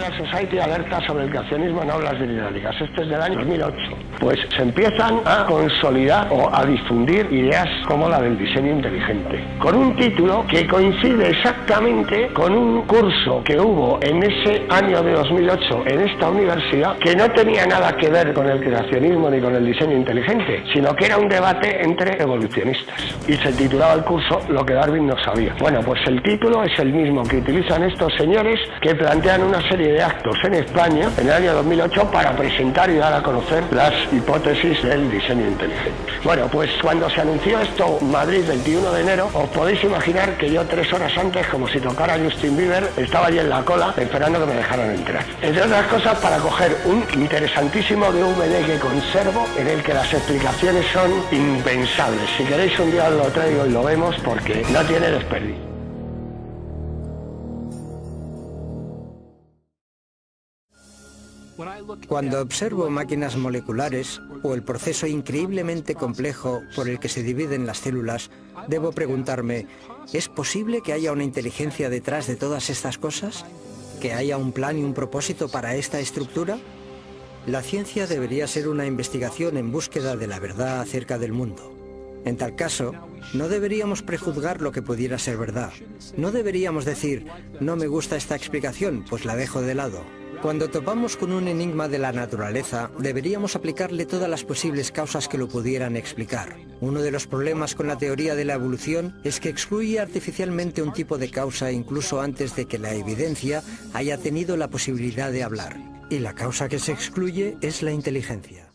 Natural Society alerta sobre el creacionismo en aulas britàniques. Este es del año 2008. Pues se empiezan a consolidar o a difundir ideas como la del diseño inteligente, con un título que coincide exactamente con un curso que hubo en ese año de 2008 en esta universidad, que no tenía nada que ver con el creacionismo ni con el diseño inteligente, sino que era un debate entre evolucionistas. Y se titulaba el curso Lo que Darwin no sabía. Bueno, pues el título es el mismo que utilizan estos señores, que plantean una serie de actos en España en el año 2008 para presentar y dar a conocer las hipótesis del diseño inteligente. Bueno, pues cuando se anunció esto, Madrid, 21 de enero, os podéis imaginar que yo 3 horas antes, como si tocara Justin Bieber, estaba allí en la cola esperando que me dejaran entrar. Entre otras cosas, para coger un interesantísimo DVD que conservo, en el que las explicaciones son impensables. Si queréis un día os lo traigo y lo vemos, porque no tiene desperdicio. Cuando observo máquinas moleculares o el proceso increíblemente complejo por el que se dividen las células, debo preguntarme, ¿es posible que haya una inteligencia detrás de todas estas cosas? ¿Que haya un plan y un propósito para esta estructura? La ciencia debería ser una investigación en búsqueda de la verdad acerca del mundo. En tal caso, no deberíamos prejuzgar lo que pudiera ser verdad. No deberíamos decir, no me gusta esta explicación, pues la dejo de lado. Cuando topamos con un enigma de la naturaleza, deberíamos aplicarle todas las posibles causas que lo pudieran explicar. Uno de los problemas con la teoría de la evolución es que excluye artificialmente un tipo de causa incluso antes de que la evidencia haya tenido la posibilidad de hablar. Y la causa que se excluye es la inteligencia.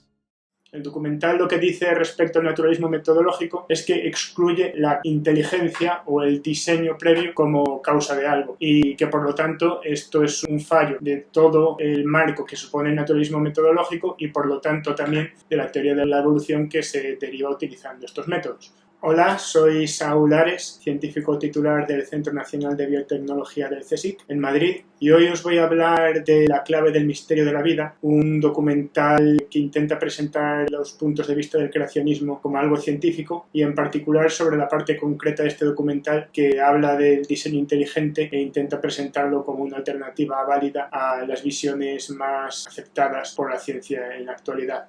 El documental lo que dice respecto al naturalismo metodológico es que excluye la inteligencia o el diseño previo como causa de algo, y que por lo tanto esto es un fallo de todo el marco que supone el naturalismo metodológico y por lo tanto también de la teoría de la evolución que se deriva utilizando estos métodos. Hola, soy Saúl Ares, científico titular del Centro Nacional de Biotecnología del CSIC en Madrid, y hoy os voy a hablar de La clave del misterio de la vida, un documental que intenta presentar los puntos de vista del creacionismo como algo científico, y en particular sobre la parte concreta de este documental que habla del diseño inteligente e intenta presentarlo como una alternativa válida a las visiones más aceptadas por la ciencia en la actualidad.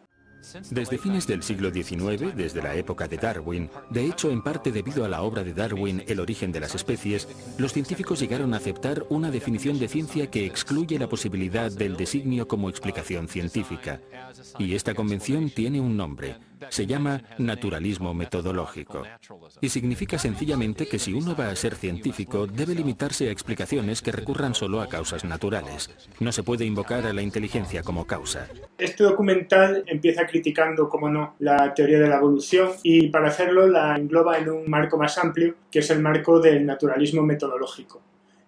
Desde fines del siglo XIX, desde la época de Darwin, de hecho en parte debido a la obra de Darwin, El origen de las especies, los científicos llegaron a aceptar una definición de ciencia que excluye la posibilidad del designio como explicación científica. Y esta convención tiene un nombre. Se llama naturalismo metodológico. Y significa sencillamente que si uno va a ser científico, debe limitarse a explicaciones que recurran solo a causas naturales. No se puede invocar a la inteligencia como causa. Este documental empieza criticando, como no, la teoría de la evolución, y para hacerlo la engloba en un marco más amplio, que es el marco del naturalismo metodológico.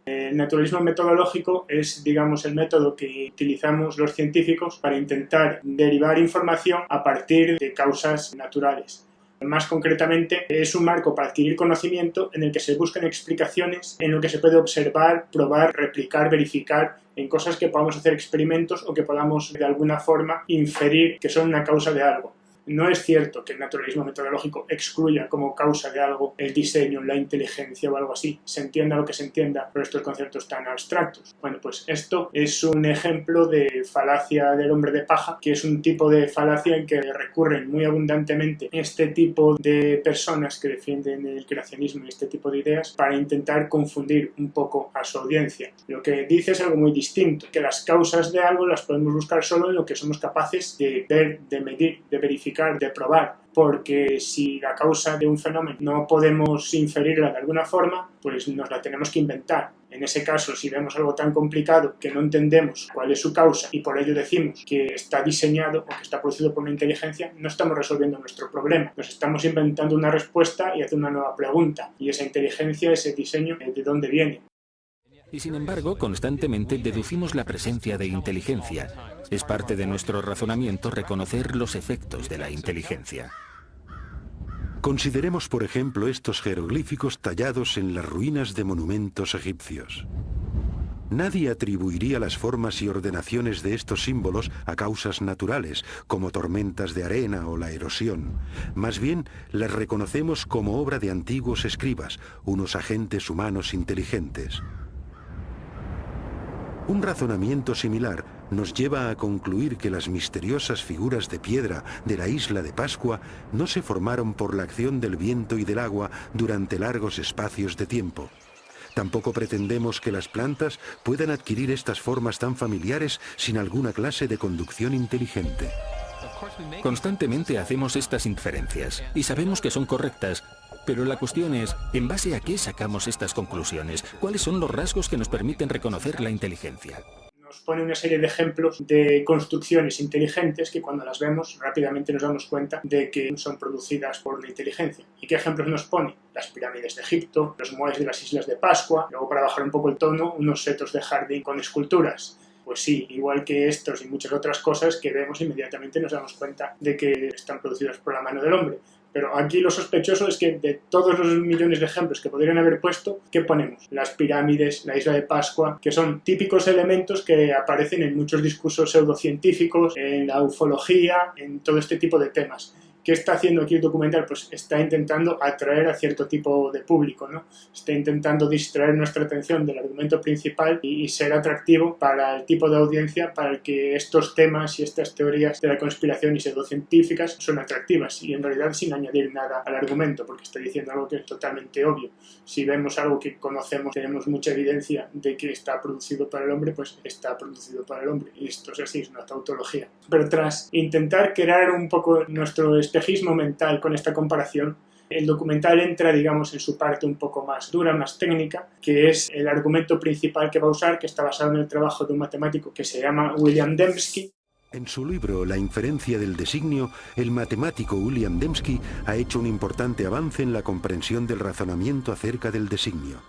El naturalismo metodológico es, digamos, el método que utilizamos los científicos para intentar derivar información a partir de causas naturales. Más concretamente, es un marco para adquirir conocimiento en el que se buscan explicaciones en lo que se puede observar, probar, replicar, verificar, en cosas que podamos hacer experimentos o que podamos de alguna forma inferir que son una causa de algo. No es cierto que el naturalismo metodológico excluya como causa de algo el diseño, la inteligencia o algo así. Se entienda lo que se entienda por estos conceptos tan abstractos. Bueno, pues esto es un ejemplo de falacia del hombre de paja, que es un tipo de falacia en que recurren muy abundantemente este tipo de personas que defienden el creacionismo y este tipo de ideas para intentar confundir un poco a su audiencia. Lo que dice es algo muy distinto, que las causas de algo las podemos buscar solo en lo que somos capaces de ver, de medir, de verificar, de probar, porque si la causa de un fenómeno no podemos inferirla de alguna forma, pues nos la tenemos que inventar. En ese caso, si vemos algo tan complicado que no entendemos cuál es su causa y por ello decimos que está diseñado o que está producido por una inteligencia, no estamos resolviendo nuestro problema. Nos estamos inventando una respuesta y haciendo una nueva pregunta. Y esa inteligencia, ese diseño, ¿de dónde viene? Y sin embargo, constantemente deducimos la presencia de inteligencia. Es parte de nuestro razonamiento reconocer los efectos de la inteligencia. Consideremos, por ejemplo, estos jeroglíficos tallados en las ruinas de monumentos egipcios. Nadie atribuiría las formas y ordenaciones de estos símbolos a causas naturales, como tormentas de arena o la erosión. Más bien, las reconocemos como obra de antiguos escribas, unos agentes humanos inteligentes. Un razonamiento similar nos lleva a concluir que las misteriosas figuras de piedra de la isla de Pascua no se formaron por la acción del viento y del agua durante largos espacios de tiempo. Tampoco pretendemos que las plantas puedan adquirir estas formas tan familiares sin alguna clase de conducción inteligente. Constantemente hacemos estas inferencias y sabemos que son correctas, pero la cuestión es, ¿en base a qué sacamos estas conclusiones? ¿Cuáles son los rasgos que nos permiten reconocer la inteligencia? Nos pone una serie de ejemplos de construcciones inteligentes que cuando las vemos rápidamente nos damos cuenta de que son producidas por una inteligencia. ¿Y qué ejemplos nos pone? Las pirámides de Egipto, los muelles de las islas de Pascua, luego para bajar un poco el tono, unos setos de jardín con esculturas. Pues sí, igual que estos y muchas otras cosas que vemos inmediatamente nos damos cuenta de que están producidas por la mano del hombre. Pero aquí lo sospechoso es que de todos los millones de ejemplos que podrían haber puesto, ¿qué ponemos? Las pirámides, la isla de Pascua, que son típicos elementos que aparecen en muchos discursos pseudocientíficos, en la ufología, en todo este tipo de temas. ¿Qué está haciendo aquí el documental? Pues está intentando atraer a cierto tipo de público, ¿no? Está intentando distraer nuestra atención del argumento principal y ser atractivo para el tipo de audiencia para el que estos temas y estas teorías de la conspiración y pseudocientíficas son atractivas y en realidad sin añadir nada al argumento, porque está diciendo algo que es totalmente obvio. Si vemos algo que conocemos, tenemos mucha evidencia de que está producido para el hombre, pues está producido para el hombre. Y esto es así, es una tautología. Pero tras intentar crear un poco nuestro espejismo mental con esta comparación, el documental entra, digamos, en su parte un poco más dura, más técnica, que es el argumento principal que va a usar, que está basado en el trabajo de un matemático que se llama William Dembski. En su libro La inferencia del designio, el matemático William Dembski ha hecho un importante avance en la comprensión del razonamiento acerca del designio.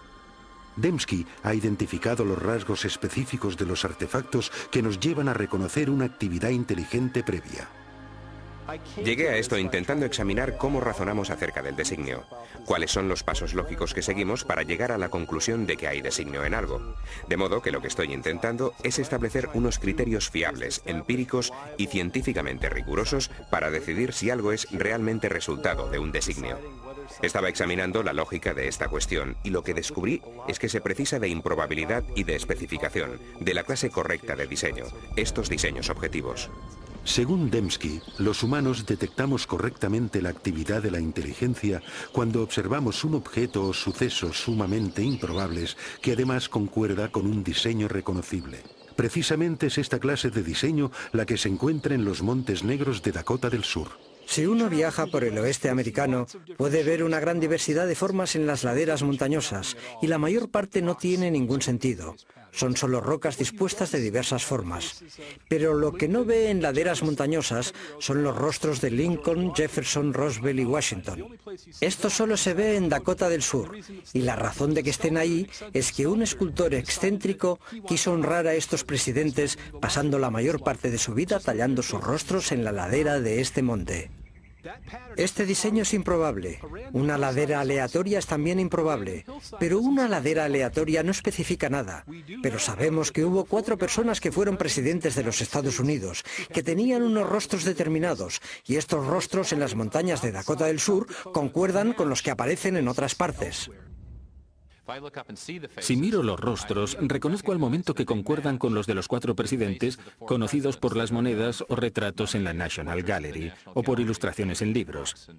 Dembski ha identificado los rasgos específicos de los artefactos que nos llevan a reconocer una actividad inteligente previa. Llegué a esto intentando examinar cómo razonamos acerca del designio, cuáles son los pasos lógicos que seguimos para llegar a la conclusión de que hay designio en algo. De modo que lo que estoy intentando es establecer unos criterios fiables, empíricos y científicamente rigurosos para decidir si algo es realmente resultado de un designio. Estaba examinando la lógica de esta cuestión y lo que descubrí es que se precisa de improbabilidad y de especificación, de la clase correcta de diseño, estos diseños objetivos. Según Dembski, los humanos detectamos correctamente la actividad de la inteligencia cuando observamos un objeto o sucesos sumamente improbables que además concuerda con un diseño reconocible. Precisamente es esta clase de diseño la que se encuentra en los Montes Negros de Dakota del Sur. Si uno viaja por el oeste americano, puede ver una gran diversidad de formas en las laderas montañosas, y la mayor parte no tiene ningún sentido. Son solo rocas dispuestas de diversas formas. Pero lo que no ve en laderas montañosas son los rostros de Lincoln, Jefferson, Roosevelt y Washington. Esto solo se ve en Dakota del Sur, y la razón de que estén ahí es que un escultor excéntrico quiso honrar a estos presidentes pasando la mayor parte de su vida tallando sus rostros en la ladera de este monte. Este diseño es improbable. Una ladera aleatoria es también improbable. Pero una ladera aleatoria no especifica nada. Pero sabemos que hubo 4 personas que fueron presidentes de los Estados Unidos, que tenían unos rostros determinados, y estos rostros en las montañas de Dakota del Sur concuerdan con los que aparecen en otras partes. Si miro los rostros, reconozco al momento que concuerdan con los de los 4 presidentes conocidos por las monedas o retratos en la National Gallery o por ilustraciones en libros.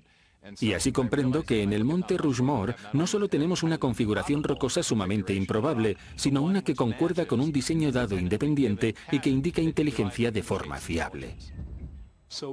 Y así comprendo que en el monte Rushmore no solo tenemos una configuración rocosa sumamente improbable, sino una que concuerda con un diseño dado independiente y que indica inteligencia de forma fiable.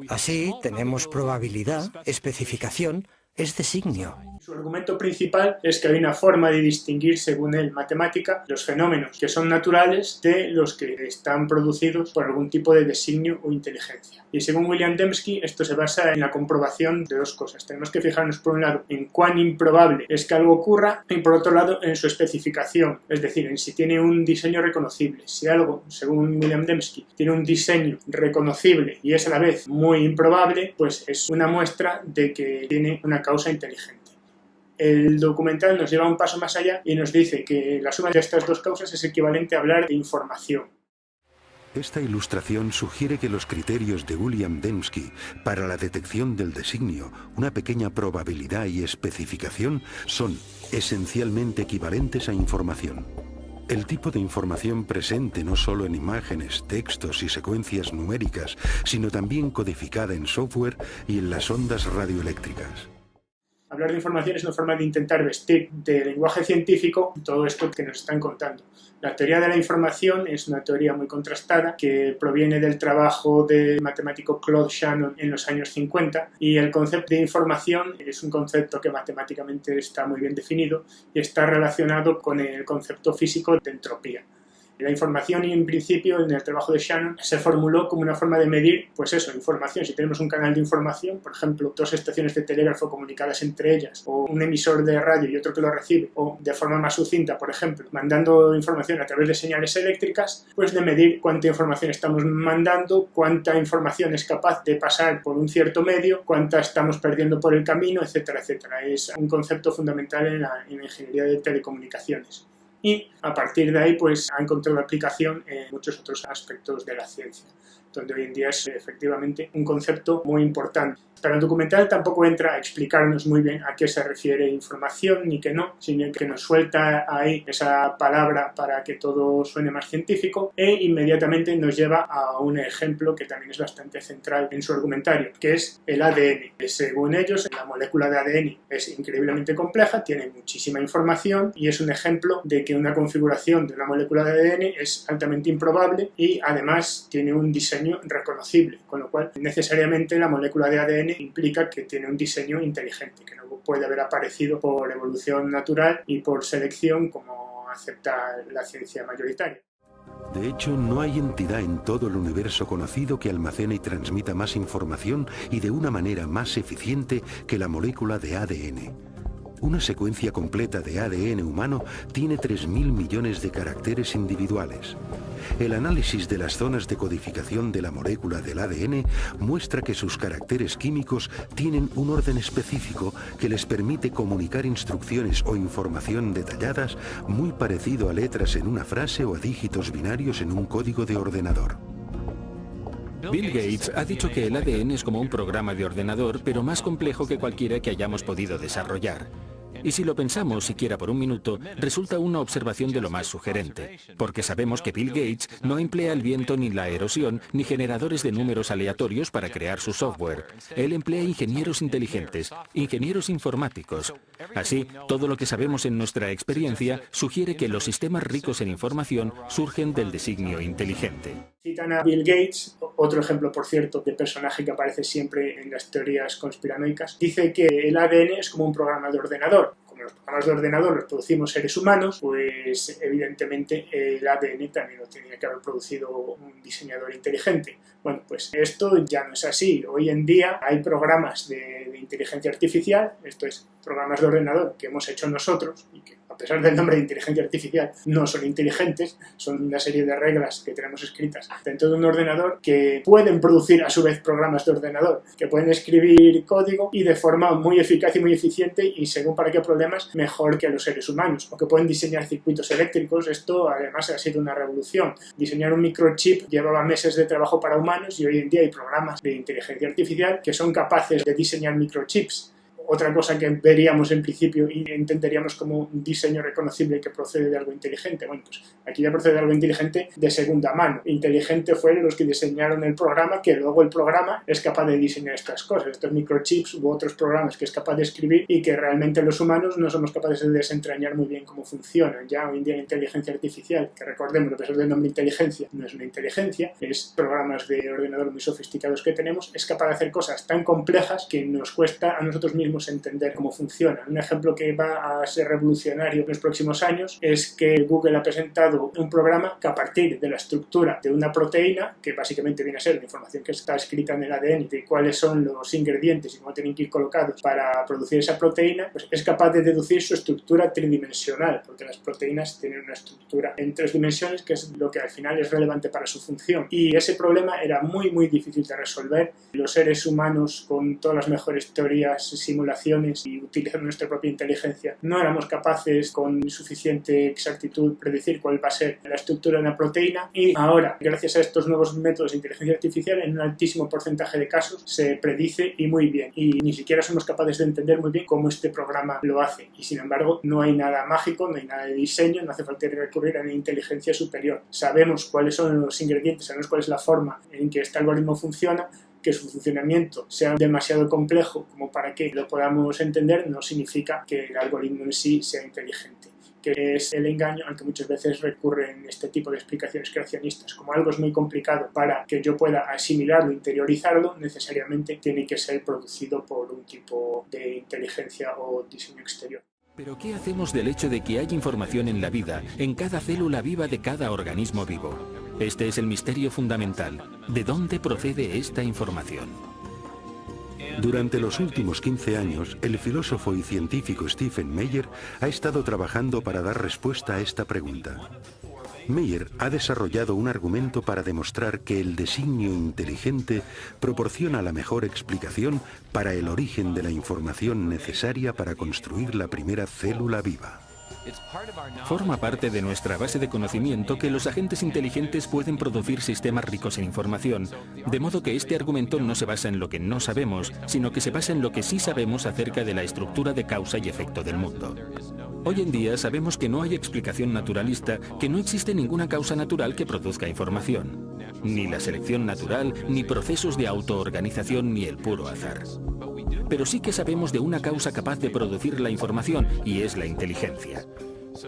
Así tenemos probabilidad, especificación, es designio. Su argumento principal es que hay una forma de distinguir, según él, matemática, los fenómenos que son naturales de los que están producidos por algún tipo de designio o inteligencia. Y según William Dembski, esto se basa en la comprobación de 2 cosas. Tenemos que fijarnos, por un lado, en cuán improbable es que algo ocurra y, por otro lado, en su especificación, es decir, en si tiene un diseño reconocible. Si algo, según William Dembski, tiene un diseño reconocible y es a la vez muy improbable, pues es una muestra de que tiene una causa inteligente. El documental nos lleva un paso más allá y nos dice que la suma de estas 2 causas es equivalente a hablar de información. Esta ilustración sugiere que los criterios de William Dembski para la detección del designio, una pequeña probabilidad y especificación, son esencialmente equivalentes a información. El tipo de información presente no solo en imágenes, textos y secuencias numéricas, sino también codificada en software y en las ondas radioeléctricas. Hablar de información es una forma de intentar vestir de lenguaje científico todo esto que nos están contando. La teoría de la información es una teoría muy contrastada que proviene del trabajo del matemático Claude Shannon en los años 50, y el concepto de información es un concepto que matemáticamente está muy bien definido y está relacionado con el concepto físico de entropía. La información, en principio, en el trabajo de Shannon, se formuló como una forma de medir, pues eso, información. Si tenemos un canal de información, por ejemplo, dos estaciones de telégrafo comunicadas entre ellas, o un emisor de radio y otro que lo recibe, o de forma más sucinta, por ejemplo, mandando información a través de señales eléctricas, pues de medir cuánta información estamos mandando, cuánta información es capaz de pasar por un cierto medio, cuánta estamos perdiendo por el camino, etcétera, etcétera. Es un concepto fundamental en la ingeniería de telecomunicaciones. Y a partir de ahí pues ha encontrado aplicación en muchos otros aspectos de la ciencia, donde hoy en día es efectivamente un concepto muy importante. Pero el documental tampoco entra a explicarnos muy bien a qué se refiere información ni qué no, sino que nos suelta ahí esa palabra para que todo suene más científico e inmediatamente nos lleva a un ejemplo que también es bastante central en su argumentario, que es el ADN. Según ellos, la molécula de ADN es increíblemente compleja, tiene muchísima información y es un ejemplo de que una configuración de una molécula de ADN es altamente improbable y además tiene un diseño reconocible, con lo cual necesariamente la molécula de ADN implica que tiene un diseño inteligente, que no puede haber aparecido por evolución natural y por selección como acepta la ciencia mayoritaria. De hecho, no hay entidad en todo el universo conocido que almacene y transmita más información y de una manera más eficiente que la molécula de ADN. Una secuencia completa de ADN humano tiene 3.000 millones de caracteres individuales. El análisis de las zonas de codificación de la molécula del ADN muestra que sus caracteres químicos tienen un orden específico que les permite comunicar instrucciones o información detalladas muy parecido a letras en una frase o a dígitos binarios en un código de ordenador. Bill Gates ha dicho que el ADN es como un programa de ordenador, pero más complejo que cualquiera que hayamos podido desarrollar. Y si lo pensamos siquiera por un minuto, resulta una observación de lo más sugerente, porque sabemos que Bill Gates no emplea el viento ni la erosión, ni generadores de números aleatorios para crear su software. Él emplea ingenieros inteligentes, ingenieros informáticos. Así, todo lo que sabemos en nuestra experiencia sugiere que los sistemas ricos en información surgen del designio inteligente. Citan a Bill Gates, otro ejemplo, por cierto, de personaje que aparece siempre en las teorías conspiranoicas. Dice que el ADN es como un programa de ordenador. Como los programas de ordenador los producimos seres humanos, pues evidentemente el ADN también lo tenía que haber producido un diseñador inteligente. Bueno, pues esto ya no es así. Hoy en día hay programas de inteligencia artificial, esto es, programas de ordenador que hemos hecho nosotros y que, a pesar del nombre de inteligencia artificial, no son inteligentes, son una serie de reglas que tenemos escritas dentro de un ordenador que pueden producir a su vez programas de ordenador, que pueden escribir código y de forma muy eficaz y muy eficiente y según para qué problemas mejor que los seres humanos, o que pueden diseñar circuitos eléctricos. Esto además ha sido una revolución. Diseñar un microchip llevaba meses de trabajo para humanos y hoy en día hay programas de inteligencia artificial que son capaces de diseñar microchips. Otra cosa que veríamos en principio y entenderíamos como un diseño reconocible que procede de algo inteligente. Bueno, pues aquí ya procede de algo inteligente de segunda mano. Inteligente fueron los que diseñaron el programa, que luego el programa es capaz de diseñar estas cosas, estos microchips u otros programas que es capaz de escribir y que realmente los humanos no somos capaces de desentrañar muy bien cómo funcionan. Ya hoy en día la inteligencia artificial, que recordemos, a pesar del nombre inteligencia, no es una inteligencia, es programas de ordenador muy sofisticados que tenemos, es capaz de hacer cosas tan complejas que nos cuesta a nosotros mismos entender cómo funciona. Un ejemplo que va a ser revolucionario en los próximos años es que Google ha presentado un programa que a partir de la estructura de una proteína, que básicamente viene a ser la información que está escrita en el ADN de cuáles son los ingredientes y cómo tienen que ir colocados para producir esa proteína, pues es capaz de deducir su estructura tridimensional, porque las proteínas tienen una estructura en 3 dimensiones que es lo que al final es relevante para su función. Y ese problema era muy difícil de resolver. Los seres humanos, con todas las mejores teorías simuladas simulaciones y utilizando nuestra propia inteligencia, no éramos capaces con suficiente exactitud predecir cuál va a ser la estructura de una proteína, y ahora, gracias a estos nuevos métodos de inteligencia artificial, en un altísimo porcentaje de casos se predice y muy bien, y ni siquiera somos capaces de entender muy bien cómo este programa lo hace, y sin embargo no hay nada mágico, no hay nada de diseño, no hace falta recurrir a una inteligencia superior. Sabemos cuáles son los ingredientes, sabemos cuál es la forma en que este algoritmo funciona. Que su funcionamiento sea demasiado complejo como para que lo podamos entender no significa que el algoritmo en sí sea inteligente, que es el engaño al que muchas veces recurren este tipo de explicaciones creacionistas. Como algo es muy complicado para que yo pueda asimilarlo, interiorizarlo, necesariamente tiene que ser producido por un tipo de inteligencia o diseño exterior. Pero ¿qué hacemos del hecho de que hay información en la vida, en cada célula viva de cada organismo vivo? Este es el misterio fundamental. ¿De dónde procede esta información? Durante los últimos 15 años, el filósofo y científico Stephen Meyer ha estado trabajando para dar respuesta a esta pregunta. Meyer ha desarrollado un argumento para demostrar que el designio inteligente proporciona la mejor explicación para el origen de la información necesaria para construir la primera célula viva. Forma parte de nuestra base de conocimiento que los agentes inteligentes pueden producir sistemas ricos en información, de modo que este argumento no se basa en lo que no sabemos, sino que se basa en lo que sí sabemos acerca de la estructura de causa y efecto del mundo. Hoy en día sabemos que no hay explicación naturalista, que no existe ninguna causa natural que produzca información. Ni la selección natural, ni procesos de autoorganización, ni el puro azar. Pero sí que sabemos de una causa capaz de producir la información, y es la inteligencia.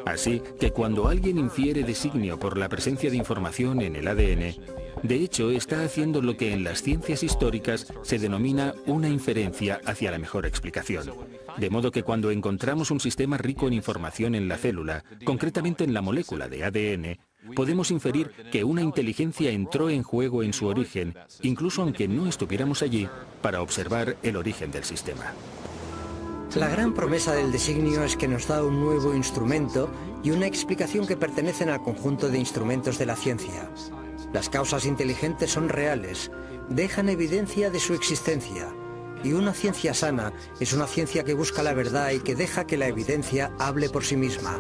Así que cuando alguien infiere designio por la presencia de información en el ADN, de hecho está haciendo lo que en las ciencias históricas se denomina una inferencia hacia la mejor explicación. De modo que cuando encontramos un sistema rico en información en la célula, concretamente en la molécula de ADN, podemos inferir que una inteligencia entró en juego en su origen, incluso aunque no estuviéramos allí, para observar el origen del sistema. La gran promesa del designio es que nos da un nuevo instrumento y una explicación que pertenecen al conjunto de instrumentos de la ciencia. Las causas inteligentes son reales, dejan evidencia de su existencia. Y una ciencia sana es una ciencia que busca la verdad y que deja que la evidencia hable por sí misma.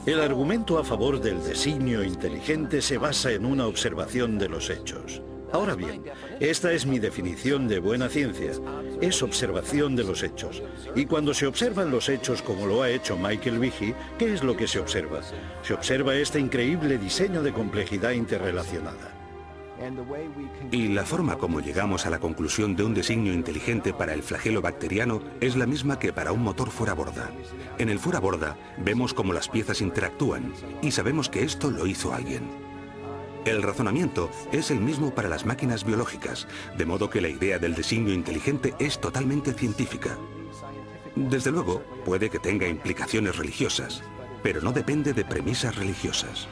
El argumento a favor del designio inteligente se basa en una observación de los hechos. Ahora bien, esta es mi definición de buena ciencia. Es observación de los hechos. Y cuando se observan los hechos como lo ha hecho Michael Behe, ¿qué es lo que se observa? Se observa este increíble diseño de complejidad interrelacionada. Y la forma como llegamos a la conclusión de un designio inteligente para el flagelo bacteriano es la misma que para un motor fuera borda. En el fuera borda vemos cómo las piezas interactúan y sabemos que esto lo hizo alguien. El razonamiento es el mismo para las máquinas biológicas, de modo que la idea del designio inteligente es totalmente científica. Desde luego, puede que tenga implicaciones religiosas, pero no depende de premisas religiosas.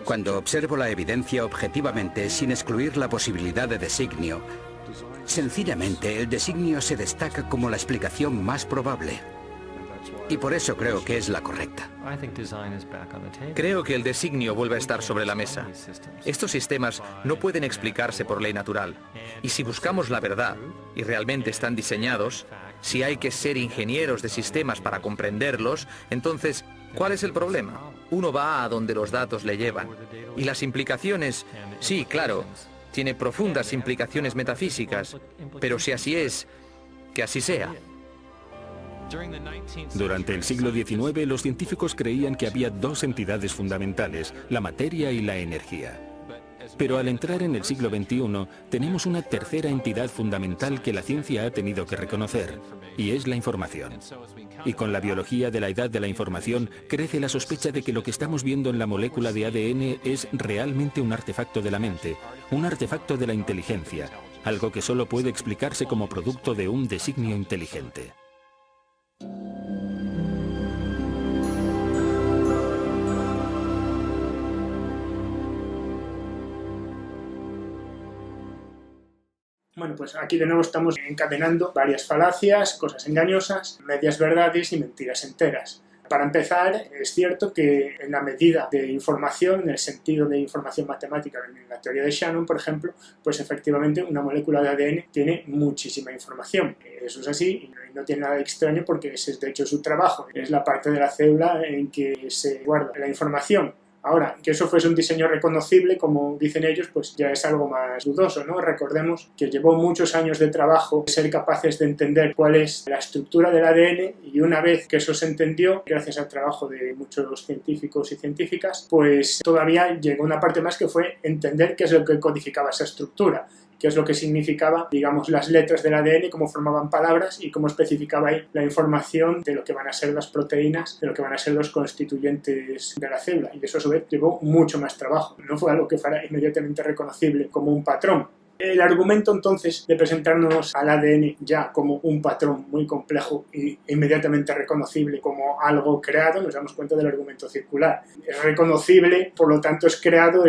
Cuando observo la evidencia objetivamente sin excluir la posibilidad de designio, sencillamente el designio se destaca como la explicación más probable. Y por eso creo que es la correcta. Creo que el designio vuelve a estar sobre la mesa. Estos sistemas no pueden explicarse por ley natural. Y si buscamos la verdad, y realmente están diseñados, si hay que ser ingenieros de sistemas para comprenderlos, entonces, ¿cuál es el problema? Uno va a donde los datos le llevan. Y las implicaciones, sí, claro, tiene profundas implicaciones metafísicas, pero si así es, que así sea. Durante el siglo XIX, los científicos creían que había dos entidades fundamentales, la materia y la energía. Pero al entrar en el siglo XXI, tenemos una tercera entidad fundamental que la ciencia ha tenido que reconocer, y es la información. Y con la biología de la edad de la información, crece la sospecha de que lo que estamos viendo en la molécula de ADN es realmente un artefacto de la mente, un artefacto de la inteligencia, algo que solo puede explicarse como producto de un designio inteligente. Bueno, pues aquí de nuevo estamos encadenando varias falacias, cosas engañosas, medias verdades y mentiras enteras. Para empezar, es cierto que en la medida de información, en el sentido de información matemática, en la teoría de Shannon, por ejemplo, pues efectivamente una molécula de ADN tiene muchísima información. Eso es así y no tiene nada de extraño porque ese es de hecho su trabajo. Es la parte de la célula en que se guarda la información. Ahora, que eso fuese un diseño reconocible, como dicen ellos, pues ya es algo más dudoso, ¿no? Recordemos que llevó muchos años de trabajo ser capaces de entender cuál es la estructura del ADN y una vez que eso se entendió, gracias al trabajo de muchos científicos y científicas, pues todavía llegó una parte más que fue entender qué es lo que codificaba esa estructura, qué es lo que significaba, digamos, las letras del ADN, cómo formaban palabras y cómo especificaba ahí la información de lo que van a ser las proteínas, de lo que van a ser los constituyentes de la célula. Y eso a su vez llevó mucho más trabajo. No fue algo que fuera inmediatamente reconocible como un patrón. El argumento entonces de presentarnos al ADN ya como un patrón muy complejo e inmediatamente reconocible como algo creado, nos damos cuenta del argumento circular. Es reconocible, por lo tanto es creado,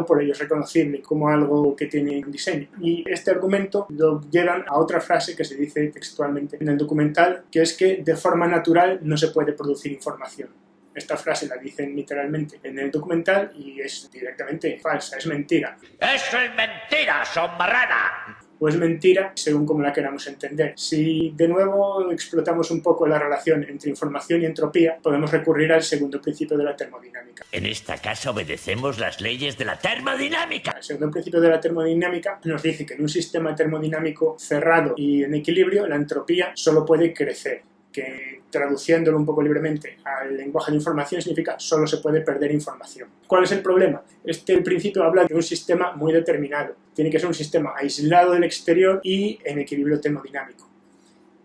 por ello es reconocible como algo que tiene un diseño. Y este argumento lo llevan a otra frase que se dice textualmente en el documental, que es que de forma natural no se puede producir información. Esta frase la dicen literalmente en el documental y es directamente falsa, es mentira. ¡Eso es mentira, sombrana! O es mentira según como la queramos entender. Si de nuevo explotamos un poco la relación entre información y entropía, podemos recurrir al segundo principio de la termodinámica. En esta casa obedecemos las leyes de la termodinámica. El segundo principio de la termodinámica nos dice que en un sistema termodinámico cerrado y en equilibrio, la entropía solo puede crecer, que traduciéndolo un poco libremente al lenguaje de información significa solo se puede perder información. ¿Cuál es el problema? Este principio habla de un sistema muy determinado. Tiene que ser un sistema aislado del exterior y en equilibrio termodinámico.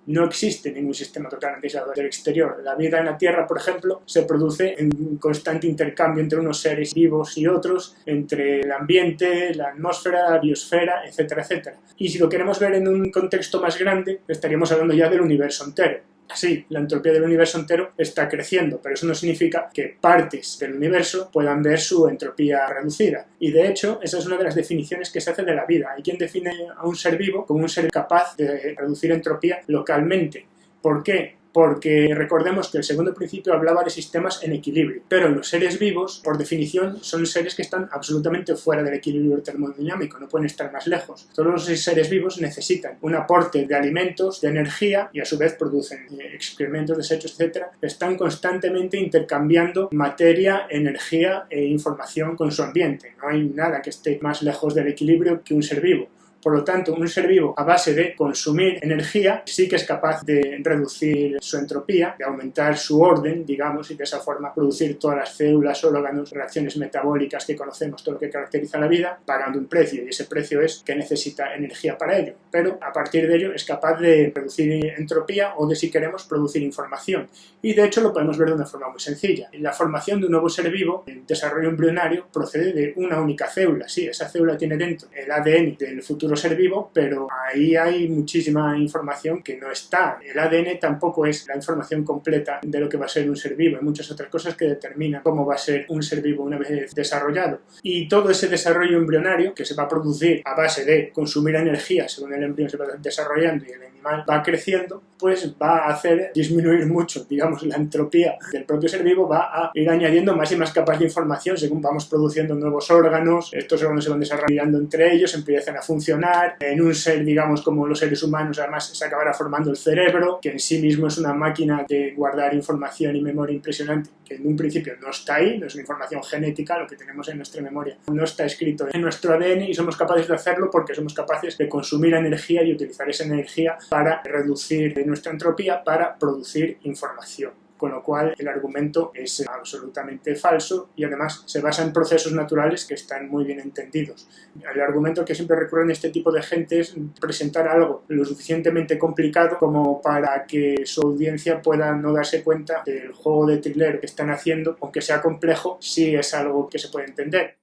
No existe ningún sistema totalmente aislado del exterior. La vida en la Tierra, por ejemplo, se produce en un constante intercambio entre unos seres vivos y otros, entre el ambiente, la atmósfera, la biosfera, etcétera, etcétera. Y si lo queremos ver en un contexto más grande, estaríamos hablando ya del universo entero. Sí, la entropía del universo entero está creciendo, pero eso no significa que partes del universo puedan ver su entropía reducida. Y de hecho, esa es una de las definiciones que se hace de la vida. Hay quien define a un ser vivo como un ser capaz de reducir entropía localmente. ¿Por qué? Porque recordemos que el segundo principio hablaba de sistemas en equilibrio, pero los seres vivos, por definición, son seres que están absolutamente fuera del equilibrio termodinámico, no pueden estar más lejos. Todos los seres vivos necesitan un aporte de alimentos, de energía, y a su vez producen excrementos, desechos, etc. Están constantemente intercambiando materia, energía e información con su ambiente. No hay nada que esté más lejos del equilibrio que un ser vivo. Por lo tanto, un ser vivo a base de consumir energía sí que es capaz de reducir su entropía, de aumentar su orden, digamos, y de esa forma producir todas las células, órganos, reacciones metabólicas que conocemos, todo lo que caracteriza la vida, pagando un precio, y ese precio es que necesita energía para ello. Pero a partir de ello es capaz de reducir entropía o de, si queremos, producir información. Y de hecho lo podemos ver de una forma muy sencilla. La formación de un nuevo ser vivo, el desarrollo embrionario, procede de una única célula. Sí, esa célula tiene dentro el ADN del futuro ser vivo, pero ahí hay muchísima información que no está. El ADN tampoco es la información completa de lo que va a ser un ser vivo. Hay muchas otras cosas que determinan cómo va a ser un ser vivo una vez desarrollado. Y todo ese desarrollo embrionario que se va a producir a base de consumir energía según el embrión se va desarrollando y el animal va creciendo, pues va a hacer disminuir mucho, digamos, la entropía del propio ser vivo, va a ir añadiendo más y más capas de información según vamos produciendo nuevos órganos. Estos órganos se van desarrollando entre ellos, empiezan a funcionar. En un ser, digamos, como los seres humanos, además se acabará formando el cerebro, que en sí mismo es una máquina de guardar información y memoria impresionante, que en un principio no está ahí, no es una información genética, lo que tenemos en nuestra memoria no está escrito en nuestro ADN y somos capaces de hacerlo porque somos capaces de consumir energía y utilizar esa energía para reducir nuestra entropía, para producir información. Con lo cual el argumento es absolutamente falso y además se basa en procesos naturales que están muy bien entendidos. El argumento que siempre recurren este tipo de gente es presentar algo lo suficientemente complicado como para que su audiencia pueda no darse cuenta del juego de trilero que están haciendo, aunque sea complejo, sí es algo que se puede entender.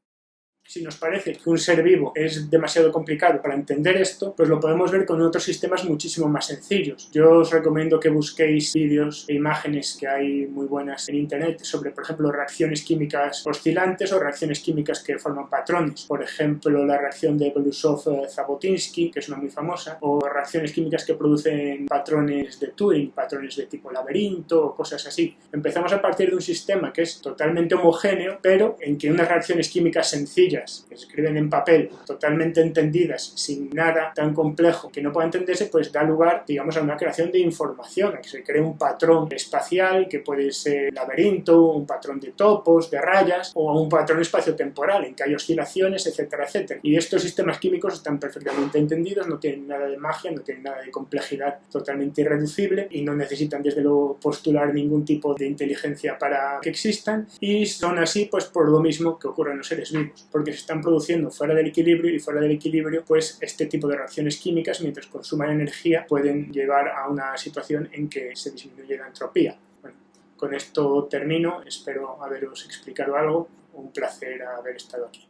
Si nos parece que un ser vivo es demasiado complicado para entender esto, pues lo podemos ver con otros sistemas muchísimo más sencillos. Yo os recomiendo que busquéis vídeos e imágenes que hay muy buenas en internet sobre, por ejemplo, reacciones químicas oscilantes o reacciones químicas que forman patrones. Por ejemplo, la reacción de Belousov-Zhabotinsky, que es una muy famosa, o reacciones químicas que producen patrones de Turing, patrones de tipo laberinto o cosas así. Empezamos a partir de un sistema que es totalmente homogéneo, pero en que unas reacciones químicas sencillas que se escriben en papel, totalmente entendidas, sin nada tan complejo que no pueda entenderse, pues da lugar, digamos, a una creación de información, a que se cree un patrón espacial que puede ser laberinto, un patrón de topos, de rayas, o un patrón espaciotemporal en que hay oscilaciones, etcétera, etcétera. Y estos sistemas químicos están perfectamente entendidos, no tienen nada de magia, no tienen nada de complejidad, totalmente irreducible, y no necesitan desde luego postular ningún tipo de inteligencia para que existan, y son así pues por lo mismo que ocurre en los seres vivos, porque se están produciendo fuera del equilibrio, y fuera del equilibrio pues este tipo de reacciones químicas, mientras consuman energía, pueden llevar a una situación en que se disminuye la entropía. Bueno, con esto termino, espero haberos explicado algo, un placer haber estado aquí.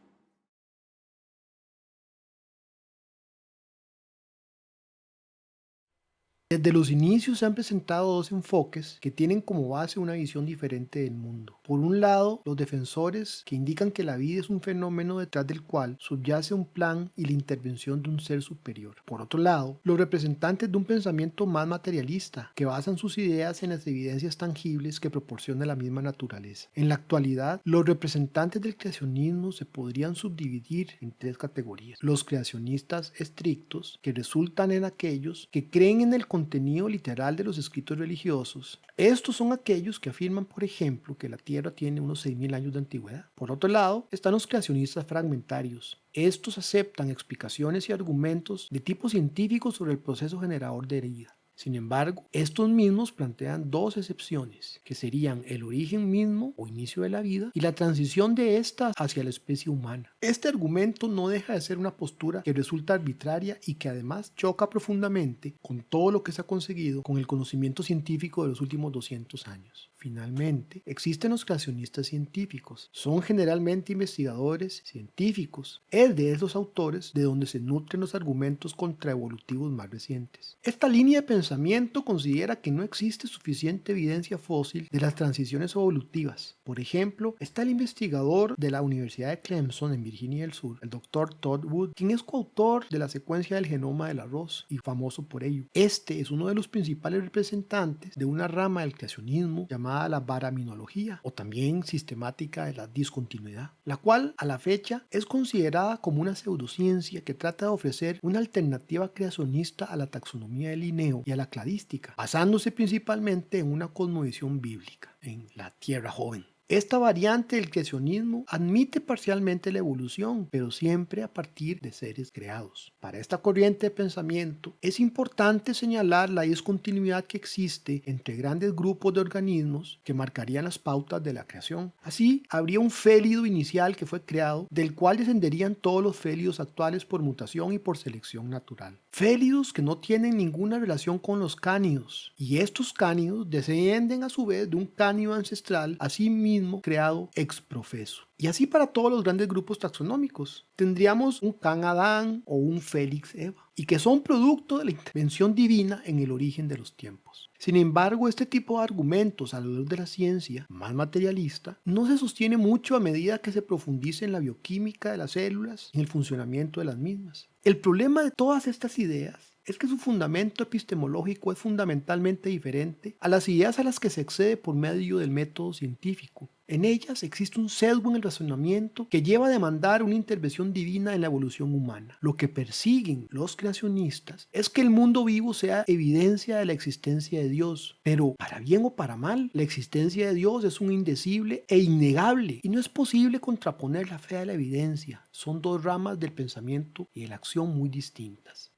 Desde los inicios se han presentado dos enfoques que tienen como base una visión diferente del mundo. Por un lado, los defensores que indican que la vida es un fenómeno detrás del cual subyace un plan y la intervención de un ser superior. Por otro lado, los representantes de un pensamiento más materialista que basan sus ideas en las evidencias tangibles que proporciona la misma naturaleza. En la actualidad, los representantes del creacionismo se podrían subdividir en tres categorías. Los creacionistas estrictos, que resultan en aquellos que creen en el contenido literal de los escritos religiosos. Estos son aquellos que afirman, por ejemplo, que la Tierra tiene unos 6.000 años de antigüedad. Por otro lado, están los creacionistas fragmentarios. Estos aceptan explicaciones y argumentos de tipo científico sobre el proceso generador de vida. Sin embargo, estos mismos plantean dos excepciones, que serían el origen mismo o inicio de la vida y la transición de ésta hacia la especie humana. Este argumento no deja de ser una postura que resulta arbitraria y que además choca profundamente con todo lo que se ha conseguido con el conocimiento científico de los últimos 200 años. Finalmente, existen los creacionistas científicos. Son generalmente investigadores científicos. Es de esos autores de donde se nutren los argumentos contraevolutivos más recientes. Esta línea de pensamiento considera que no existe suficiente evidencia fósil de las transiciones evolutivas. Por ejemplo, está el investigador de la Universidad de Clemson en Virginia del Sur, el Dr. Todd Wood, quien es coautor de la secuencia del genoma del arroz y famoso por ello. Este es uno de los principales representantes de una rama del creacionismo llamada la baraminología o también sistemática de la discontinuidad, la cual a la fecha es considerada como una pseudociencia que trata de ofrecer una alternativa creacionista a la taxonomía de Linneo y a la cladística, basándose principalmente en una cosmovisión bíblica, en la Tierra joven. Esta variante del creacionismo admite parcialmente la evolución, pero siempre a partir de seres creados. Para esta corriente de pensamiento es importante señalar la discontinuidad que existe entre grandes grupos de organismos que marcarían las pautas de la creación. Así, habría un félido inicial que fue creado, del cual descenderían todos los félidos actuales por mutación y por selección natural. Félidos que no tienen ninguna relación con los cánidos, y estos cánidos descienden a su vez de un cánido ancestral, asimismo creado ex profeso. Y así para todos los grandes grupos taxonómicos. Tendríamos un Can Adán o un Félix Eva, y que son producto de la intervención divina en el origen de los tiempos. Sin embargo, este tipo de argumentos alrededor de la ciencia más materialista no se sostiene mucho a medida que se profundice en la bioquímica de las células y en el funcionamiento de las mismas. El problema de todas estas ideas es que su fundamento epistemológico es fundamentalmente diferente a las ideas a las que se accede por medio del método científico. En ellas existe un sesgo en el razonamiento que lleva a demandar una intervención divina en la evolución humana. Lo que persiguen los creacionistas es que el mundo vivo sea evidencia de la existencia de Dios. Pero, para bien o para mal, la existencia de Dios es un indecible e innegable, y no es posible contraponer la fe a la evidencia. Son dos ramas del pensamiento y de la acción muy distintas.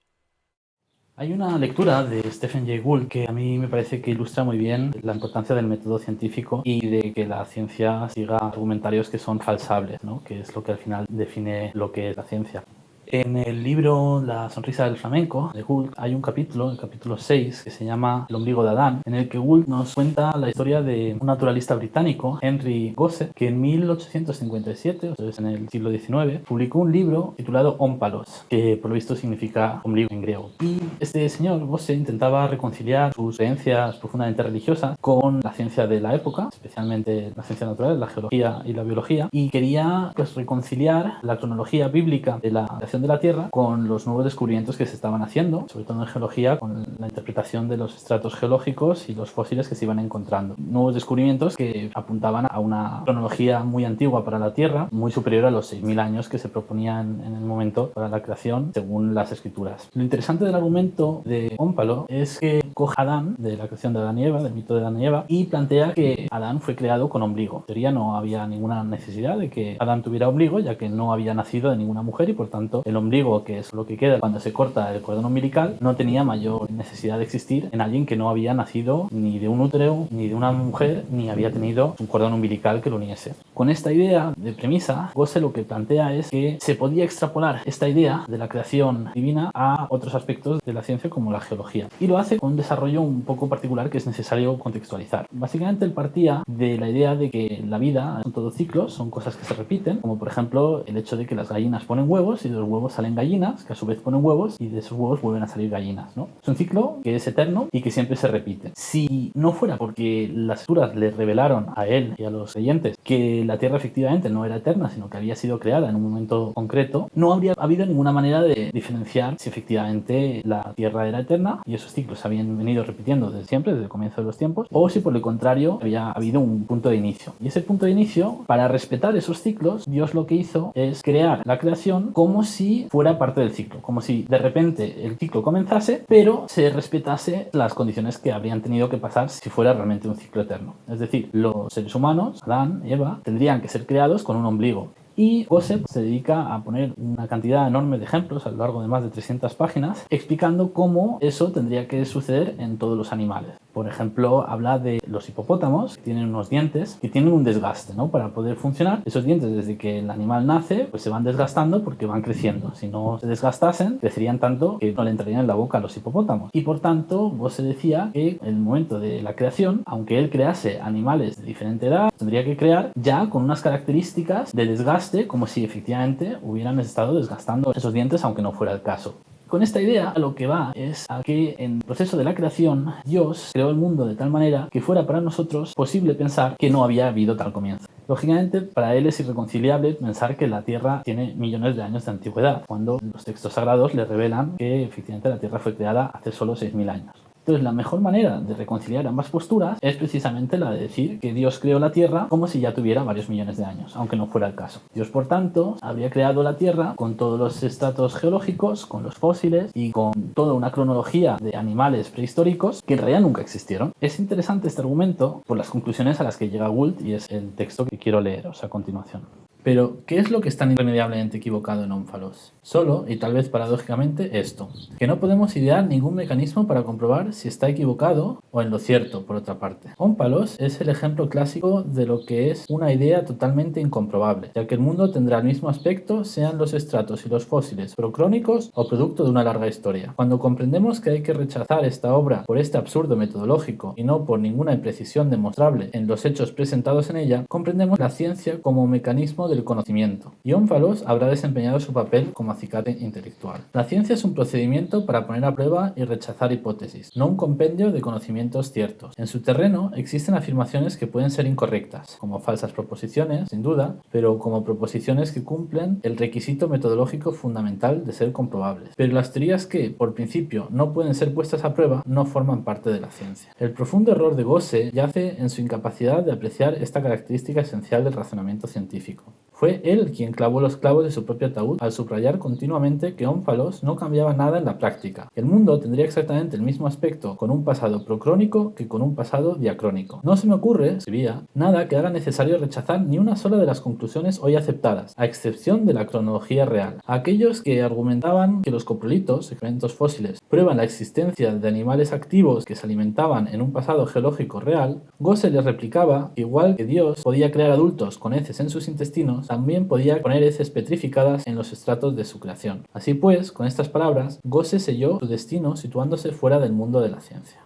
Hay una lectura de Stephen Jay Gould que a mí me parece que ilustra muy bien la importancia del método científico y de que la ciencia siga argumentarios que son falsables, ¿no? Que es lo que al final define lo que es la ciencia. En el libro La sonrisa del flamenco de Gould hay un capítulo, el capítulo 6, que se llama El ombligo de Adán, en el que Gould nos cuenta la historia de un naturalista británico, Henry Gosset, que en 1857, o sea, en el siglo XIX, publicó un libro titulado Ómpalos, que por lo visto significa ombligo en griego. Y este señor Gosset intentaba reconciliar sus creencias profundamente religiosas con la ciencia de la época, especialmente la ciencia natural, la geología y la biología, y quería reconciliar la cronología bíblica de la creación de la Tierra con los nuevos descubrimientos que se estaban haciendo, sobre todo en geología, con la interpretación de los estratos geológicos y los fósiles que se iban encontrando. Nuevos descubrimientos que apuntaban a una cronología muy antigua para la Tierra, muy superior a los 6.000 años que se proponían en el momento para la creación, según las escrituras. Lo interesante del argumento de Ómpalo es que coge a Adán, de la creación de Adán y Eva, del mito de Adán y Eva, y plantea que Adán fue creado con ombligo. En teoría no había ninguna necesidad de que Adán tuviera ombligo, ya que no había nacido de ninguna mujer y por tanto el ombligo, que es lo que queda cuando se corta el cordón umbilical, no tenía mayor necesidad de existir en alguien que no había nacido ni de un útero, ni de una mujer, ni había tenido un cordón umbilical que lo uniese. Con esta idea de premisa, Gosset lo que plantea es que se podía extrapolar esta idea de la creación divina a otros aspectos de la ciencia como la geología. Y lo hace con un desarrollo un poco particular que es necesario contextualizar. Básicamente él partía de la idea de que la vida son todos ciclos, son cosas que se repiten, como por ejemplo el hecho de que las gallinas ponen huevos y de los huevos salen gallinas, que a su vez ponen huevos y de esos huevos vuelven a salir gallinas, ¿no? Es un ciclo que es eterno y que siempre se repite. Si no fuera porque las escrituras le revelaron a él y a los creyentes que la Tierra efectivamente no era eterna, sino que había sido creada en un momento concreto, no habría habido ninguna manera de diferenciar si efectivamente la Tierra era eterna y esos ciclos se habían venido repitiendo desde siempre, desde el comienzo de los tiempos, o si por el contrario había habido un punto de inicio. Y ese punto de inicio, para respetar esos ciclos, Dios lo que hizo es crear la creación como si fuera parte del ciclo, como si de repente el ciclo comenzase, pero se respetase las condiciones que habrían tenido que pasar si fuera realmente un ciclo eterno. Es decir, los seres humanos, Adán y Eva, tendrían que ser creados con un ombligo. Y Gosset se dedica a poner una cantidad enorme de ejemplos a lo largo de más de 300 páginas explicando cómo eso tendría que suceder en todos los animales. Por ejemplo, habla de los hipopótamos, que tienen unos dientes que tienen un desgaste, ¿no? Para poder funcionar. Esos dientes, desde que el animal nace, pues se van desgastando porque van creciendo. Si no se desgastasen, crecerían tanto que no le entrarían en la boca a los hipopótamos. Y por tanto, Gosset decía que en el momento de la creación, aunque él crease animales de diferente edad, tendría que crear ya con unas características de desgaste como si efectivamente hubieran estado desgastando esos dientes, aunque no fuera el caso. Con esta idea lo que va es a que en el proceso de la creación Dios creó el mundo de tal manera que fuera para nosotros posible pensar que no había habido tal comienzo. Lógicamente, para él es irreconciliable pensar que la Tierra tiene millones de años de antigüedad, cuando los textos sagrados le revelan que efectivamente la Tierra fue creada hace solo 6.000 años. Entonces, la mejor manera de reconciliar ambas posturas es precisamente la de decir que Dios creó la Tierra como si ya tuviera varios millones de años, aunque no fuera el caso. Dios, por tanto, habría creado la Tierra con todos los estratos geológicos, con los fósiles y con toda una cronología de animales prehistóricos que en realidad nunca existieron. Es interesante este argumento por las conclusiones a las que llega Gould y es el texto que quiero leeros a continuación. Pero, ¿qué es lo que es tan irremediablemente equivocado en Ómpalos? Solo, y tal vez paradójicamente, esto: que no podemos idear ningún mecanismo para comprobar si está equivocado o en lo cierto, por otra parte. Ómpalos es el ejemplo clásico de lo que es una idea totalmente incomprobable, ya que el mundo tendrá el mismo aspecto sean los estratos y los fósiles procrónicos o producto de una larga historia. Cuando comprendemos que hay que rechazar esta obra por este absurdo metodológico y no por ninguna imprecisión demostrable en los hechos presentados en ella, comprendemos la ciencia como mecanismo del conocimiento, y Ómpalos habrá desempeñado su papel como acicate intelectual. La ciencia es un procedimiento para poner a prueba y rechazar hipótesis, no un compendio de conocimientos ciertos. En su terreno existen afirmaciones que pueden ser incorrectas, como falsas proposiciones, sin duda, pero como proposiciones que cumplen el requisito metodológico fundamental de ser comprobables. Pero las teorías que, por principio, no pueden ser puestas a prueba no forman parte de la ciencia. El profundo error de Gosset yace en su incapacidad de apreciar esta característica esencial del razonamiento científico. Fue él quien clavó los clavos de su propio ataúd al subrayar continuamente que Ómpalos no cambiaba nada en la práctica. El mundo tendría exactamente el mismo aspecto con un pasado procrónico que con un pasado diacrónico. No se me ocurre, escribía, nada que haga necesario rechazar ni una sola de las conclusiones hoy aceptadas, a excepción de la cronología real. A aquellos que argumentaban que los coprolitos, segmentos fósiles, prueban la existencia de animales activos que se alimentaban en un pasado geológico real, Gosset les replicaba que igual que Dios podía crear adultos con heces en sus intestinos, también podía poner heces petrificadas en los estratos de su creación. Así pues, con estas palabras, Gose selló su destino situándose fuera del mundo de la ciencia.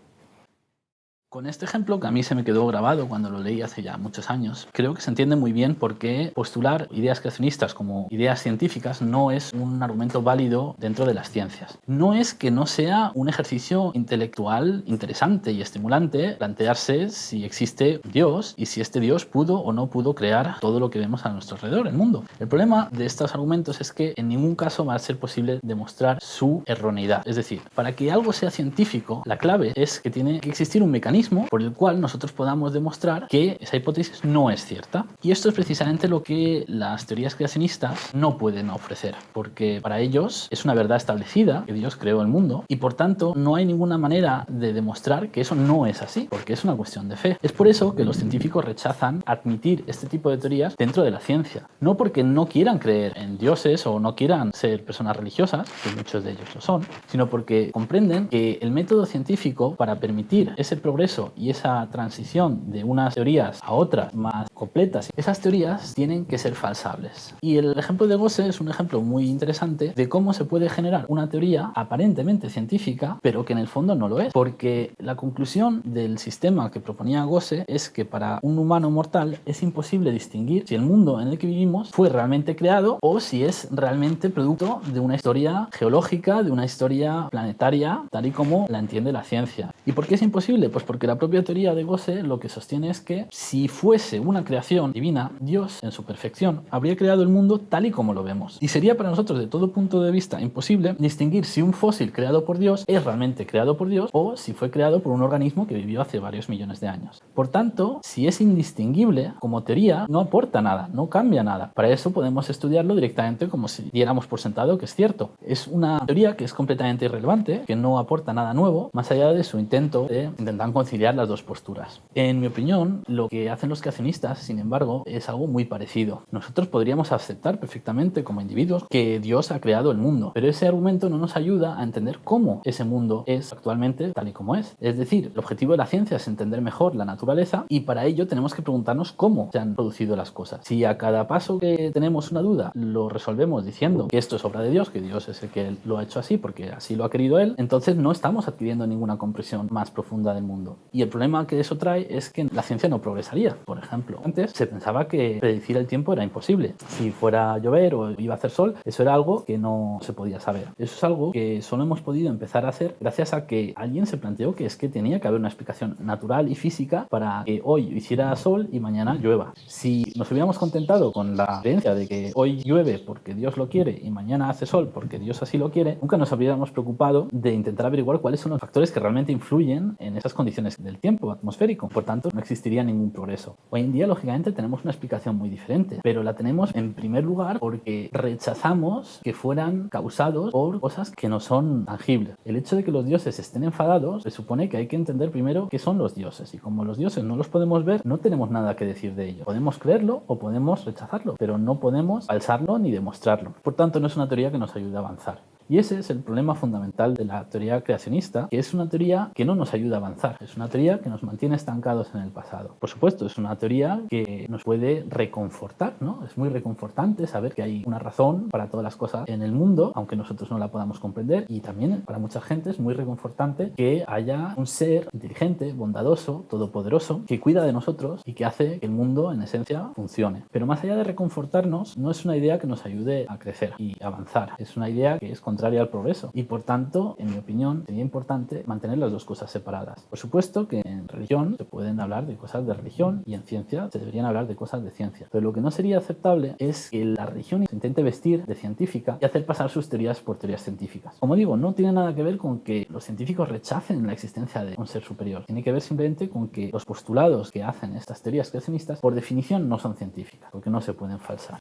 Con este ejemplo, que a mí se me quedó grabado cuando lo leí hace ya muchos años, creo que se entiende muy bien por qué postular ideas creacionistas como ideas científicas no es un argumento válido dentro de las ciencias. No es que no sea un ejercicio intelectual interesante y estimulante plantearse si existe Dios y si este Dios pudo o no pudo crear todo lo que vemos a nuestro alrededor, el mundo. El problema de estos argumentos es que en ningún caso va a ser posible demostrar su erroneidad. Es decir, para que algo sea científico, la clave es que tiene que existir un mecanismo por el cual nosotros podamos demostrar que esa hipótesis no es cierta. Y esto es precisamente lo que las teorías creacionistas no pueden ofrecer, porque para ellos es una verdad establecida que Dios creó el mundo y por tanto no hay ninguna manera de demostrar que eso no es así, porque es una cuestión de fe. Es por eso que los científicos rechazan admitir este tipo de teorías dentro de la ciencia. No porque no quieran creer en dioses o no quieran ser personas religiosas, que muchos de ellos lo son, sino porque comprenden que el método científico para permitir ese progreso y esa transición de unas teorías a otras más completas, esas teorías tienen que ser falsables. Y el ejemplo de Gose es un ejemplo muy interesante de cómo se puede generar una teoría aparentemente científica, pero que en el fondo no lo es, porque la conclusión del sistema que proponía Gose es que para un humano mortal es imposible distinguir si el mundo en el que vivimos fue realmente creado o si es realmente producto de una historia geológica, de una historia planetaria, tal y como la entiende la ciencia. ¿Y por qué es imposible? Pues porque la propia teoría de Gose lo que sostiene es que si fuese una creación divina, Dios en su perfección habría creado el mundo tal y como lo vemos. Y sería para nosotros de todo punto de vista imposible distinguir si un fósil creado por Dios es realmente creado por Dios o si fue creado por un organismo que vivió hace varios millones de años. Por tanto, si es indistinguible, como teoría no aporta nada, no cambia nada. Para eso podemos estudiarlo directamente como si diéramos por sentado que es cierto. Es una teoría que es completamente irrelevante, que no aporta nada nuevo, más allá de su intento de intentar conciliar las dos posturas. En mi opinión, lo que hacen los creacionistas, sin embargo, es algo muy parecido. Nosotros podríamos aceptar perfectamente como individuos que Dios ha creado el mundo, pero ese argumento no nos ayuda a entender cómo ese mundo es actualmente tal y como es. Es decir, el objetivo de la ciencia es entender mejor la naturaleza y para ello tenemos que preguntarnos cómo se han producido las cosas. Si a cada paso que tenemos una duda lo resolvemos diciendo que esto es obra de Dios, que Dios es el que lo ha hecho así porque así lo ha querido Él, entonces no estamos adquiriendo ninguna comprensión más profunda del mundo. Y el problema que eso trae es que la ciencia no progresaría. Por ejemplo, antes se pensaba que predecir el tiempo era imposible. Si fuera a llover o iba a hacer sol, eso era algo que no se podía saber. Eso es algo que solo hemos podido empezar a hacer gracias a que alguien se planteó que es que tenía que haber una explicación natural y física para que hoy hiciera sol y mañana llueva. Si nos hubiéramos contentado con la creencia de que hoy llueve porque Dios lo quiere y mañana hace sol porque Dios así lo quiere, nunca nos habríamos preocupado de intentar averiguar cuáles son los factores que realmente influyen en esas condiciones del tiempo atmosférico. Por tanto, no existiría ningún progreso. Hoy en día, lógicamente, tenemos una explicación muy diferente, pero la tenemos en primer lugar porque rechazamos que fueran causados por cosas que no son tangibles. El hecho de que los dioses estén enfadados se supone que hay que entender primero qué son los dioses, y como los dioses no los podemos ver, no tenemos nada que decir de ello. Podemos creerlo o podemos rechazarlo, pero no podemos falsarlo ni demostrarlo. Por tanto, no es una teoría que nos ayude a avanzar. Y ese es el problema fundamental de la teoría creacionista, que es una teoría que no nos ayuda a avanzar, es una teoría que nos mantiene estancados en el pasado. Por supuesto, es una teoría que nos puede reconfortar, ¿no? Es muy reconfortante saber que hay una razón para todas las cosas en el mundo, aunque nosotros no la podamos comprender, y también para mucha gente es muy reconfortante que haya un ser inteligente, bondadoso, todopoderoso, que cuida de nosotros y que hace que el mundo en esencia funcione. Pero más allá de reconfortarnos, no es una idea que nos ayude a crecer y avanzar, es una idea que es contraria al progreso y por tanto, en mi opinión, sería importante mantener las dos cosas separadas. Por supuesto que en religión se pueden hablar de cosas de religión y en ciencia se deberían hablar de cosas de ciencia, pero lo que no sería aceptable es que la religión se intente vestir de científica y hacer pasar sus teorías por teorías científicas. Como digo, no tiene nada que ver con que los científicos rechacen la existencia de un ser superior, tiene que ver simplemente con que los postulados que hacen estas teorías creacionistas por definición no son científicas, porque no se pueden falsar.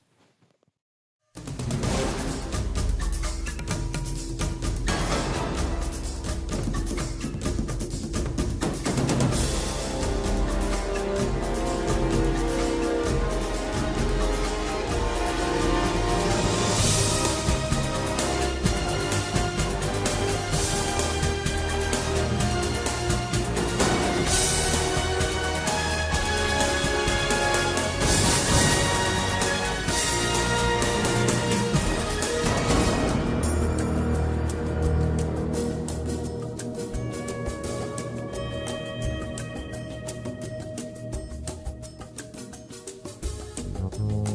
Chao.